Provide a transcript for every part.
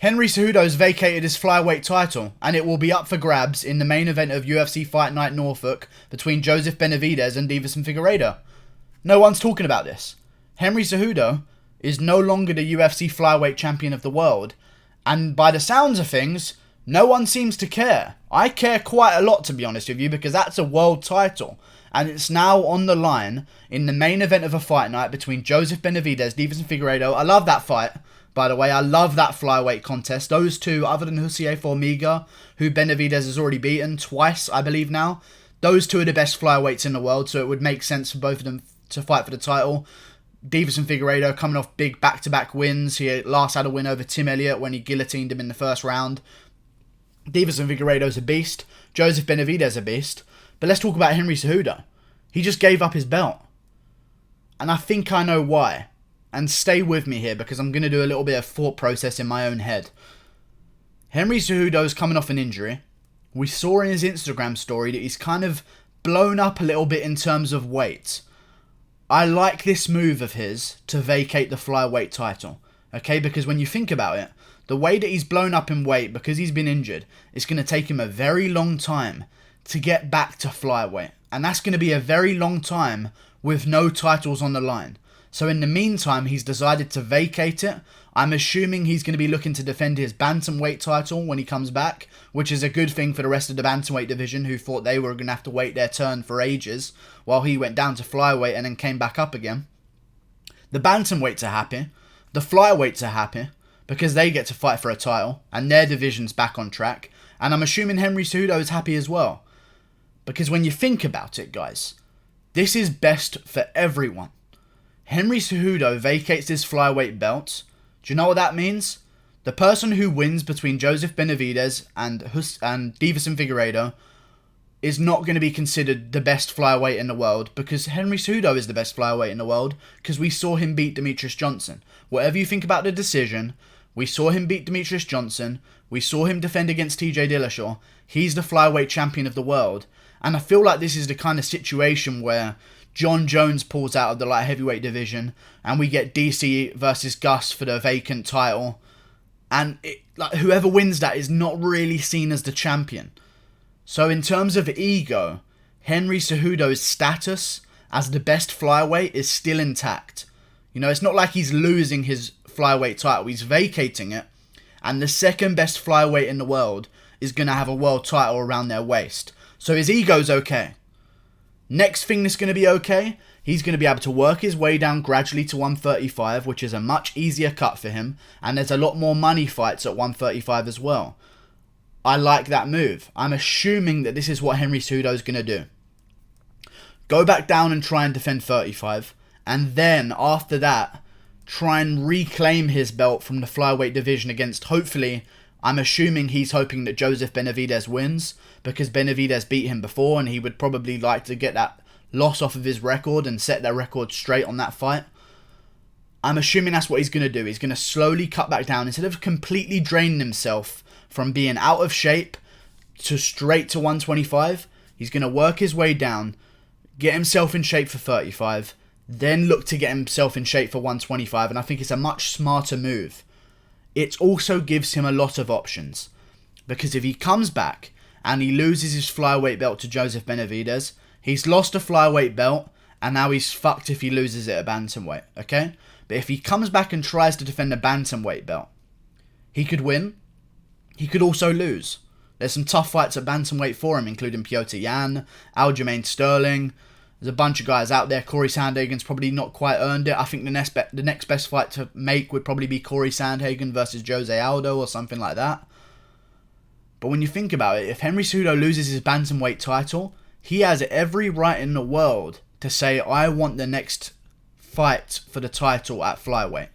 Henry Cejudo's vacated his flyweight title, and it will be up for grabs in the main event of UFC Fight Night Norfolk between Joseph Benavidez and Deiveson Figueiredo. No one's talking about this. Henry Cejudo is no longer the UFC Flyweight Champion of the world, and by the sounds of things, no one seems to care. I care quite a lot, to be honest with you, because that's a world title, and it's now on the line in the main event of a fight night between Joseph Benavidez, Deiveson Figueiredo. I love that fight, by the way. I love that flyweight contest. Those two, other than José Formiga, who Benavidez has already beaten twice, I believe now, those two are the best flyweights in the world, so it would make sense for both of them to fight for the title. Deiveson Figueiredo coming off big back-to-back wins. He last had a win over Tim Elliott when he guillotined him in the first round. Deiveson Figueiredo's a beast. Joseph Benavidez a beast. But let's talk about Henry Cejudo. He just gave up his belt. And I think I know why. And stay with me here because I'm going to do a little bit of thought process in my own head. Henry Cejudo's coming off an injury. We saw in his Instagram story that he's kind of blown up a little bit in terms of weight. I like this move of his to vacate the flyweight title. Okay, because when you think about it, the way that he's blown up in weight because he's been injured, it's going to take him a very long time to get back to flyweight. And that's going to be a very long time with no titles on the line. So in the meantime, he's decided to vacate it. I'm assuming he's going to be looking to defend his Bantamweight title when he comes back, which is a good thing for the rest of the Bantamweight division who thought they were going to have to wait their turn for ages while he went down to Flyweight and then came back up again. The Bantamweights are happy. The Flyweights are happy because they get to fight for a title and their division's back on track. And I'm assuming Henry Cejudo is happy as well. Because when you think about it, guys, this is best for everyone. Henry Cejudo vacates his flyweight belt. Do you know what that means? The person who wins between Joseph Benavidez and Deiveson Figueiredo is not going to be considered the best flyweight in the world because Henry Cejudo is the best flyweight in the world because we saw him beat Demetrius Johnson. Whatever you think about the decision, we saw him beat Demetrius Johnson. We saw him defend against TJ Dillashaw. He's the flyweight champion of the world. And I feel like this is the kind of situation where John Jones pulls out of the light heavyweight division and we get DC versus Gus for the vacant title. And whoever wins that is not really seen as the champion. So in terms of ego, Henry Cejudo's status as the best flyweight is still intact. You know, it's not like he's losing his flyweight title. He's vacating it. And the second best flyweight in the world is going to have a world title around their waist. So his ego's okay. Next thing that's going to be okay, he's going to be able to work his way down gradually to 135, which is a much easier cut for him. And there's a lot more money fights at 135 as well. I like that move. I'm assuming that this is what Henry Cejudo is going to do. Go back down and try and defend 35. And then, after that, try and reclaim his belt from the flyweight division against, hopefully, I'm assuming he's hoping that Joseph Benavidez wins. Because Benavidez beat him before and he would probably like to get that loss off of his record and set their record straight on that fight. I'm assuming that's what he's going to do. He's going to slowly cut back down. Instead of completely draining himself from being out of shape to straight to 125, he's going to work his way down, get himself in shape for 35, then look to get himself in shape for 125. And I think it's a much smarter move. It also gives him a lot of options. Because if he comes back and he loses his flyweight belt to Joseph Benavidez, he's lost a flyweight belt, and now he's fucked if he loses it at bantamweight, okay? But if he comes back and tries to defend a bantamweight belt, he could win. He could also lose. There's some tough fights at bantamweight for him, including Piotr Jan, Aljamain Sterling. There's a bunch of guys out there. Corey Sandhagen's probably not quite earned it. I think the next best fight to make would probably be Corey Sandhagen versus Jose Aldo or something like that. But when you think about it, if Henry Cejudo loses his bantamweight title, he has every right in the world to say, I want the next fight for the title at flyweight.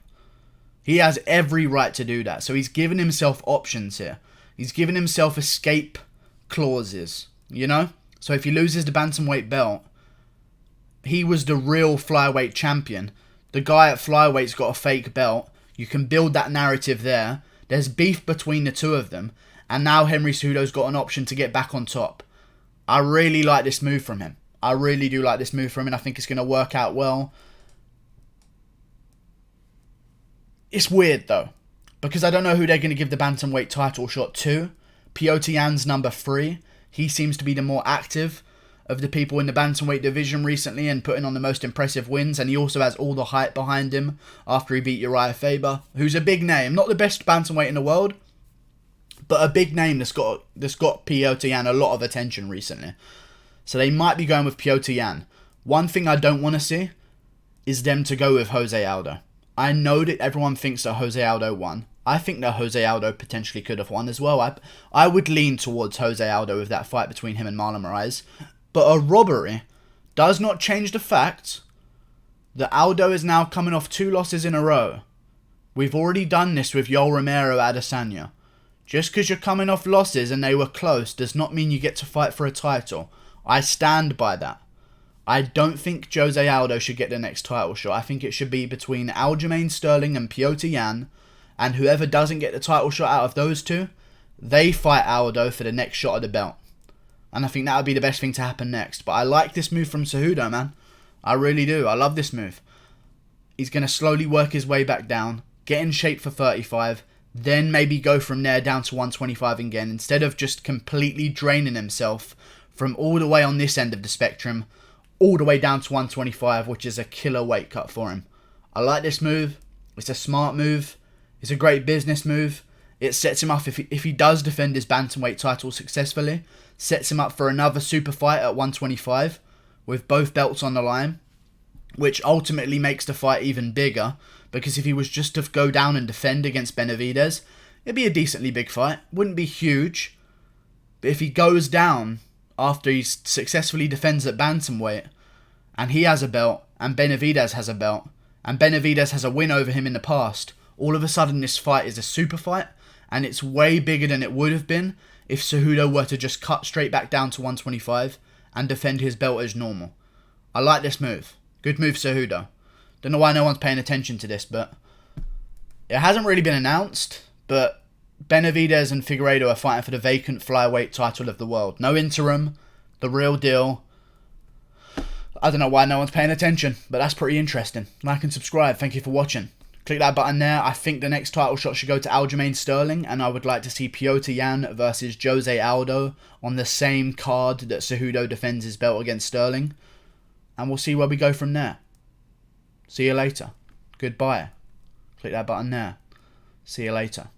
He has every right to do that. So he's given himself options here. He's given himself escape clauses, you know? So if he loses the bantamweight belt, he was the real flyweight champion. The guy at flyweight's got a fake belt. You can build that narrative there. There's beef between the two of them. And now Henry Cejudo's got an option to get back on top. I really like this move from him. I really do like this move from him. And I think it's going to work out well. It's weird though. because I don't know who they're going to give the Bantamweight title shot to. Petr Yan's number 3. He seems to be the more active of the people in the Bantamweight division recently and putting on the most impressive wins. And he also has all the hype behind him after he beat Uriah Faber, who's a big name. Not the best Bantamweight in the world, but a big name that's got Petr Yan a lot of attention recently. So they might be going with Petr Yan. One thing I don't want to see is them to go with Jose Aldo. I know that everyone thinks that Jose Aldo won. I think that Jose Aldo potentially could have won as well. I would lean towards Jose Aldo with that fight between him and Marlon Moraes. But a robbery does not change the fact that Aldo is now coming off 2 losses in a row. We've already done this with Yoel Romero Adesanya. Just because you're coming off losses and they were close does not mean you get to fight for a title. I stand by that. I don't think Jose Aldo should get the next title shot. I think it should be between Aljamain Sterling and Petr Yan. And whoever doesn't get the title shot out of those two, they fight Aldo for the next shot of the belt. And I think that would be the best thing to happen next. But I like this move from Cejudo, man. I really do. I love this move. He's going to slowly work his way back down, get in shape for 35, then maybe go from there down to 125 again, instead of just completely draining himself from all the way on this end of the spectrum, all the way down to 125, which is a killer weight cut for him. I like this move. It's a smart move. It's a great business move. It sets him up, if he does defend his bantamweight title successfully, sets him up for another super fight at 125 with both belts on the line, which ultimately makes the fight even bigger, because if he was just to go down and defend against Benavidez, it'd be a decently big fight. Wouldn't be huge, but if he goes down after he successfully defends at bantamweight, and he has a belt, and Benavidez has a belt, and Benavidez has a win over him in the past, all of a sudden this fight is a super fight, and it's way bigger than it would have been if Cejudo were to just cut straight back down to 125 and defend his belt as normal. I like this move. Good move, Cejudo. Don't know why no one's paying attention to this, but it hasn't really been announced, but Benavidez and Figueiredo are fighting for the vacant flyweight title of the world. No interim, the real deal. I don't know why no one's paying attention, but that's pretty interesting. Like and subscribe. Thank you for watching. Click that button there. I think the next title shot should go to Aljamain Sterling, and I would like to see Petr Yan versus Jose Aldo on the same card that Cejudo defends his belt against Sterling. And we'll see where we go from there. See you later. Goodbye. Click that button there. See you later.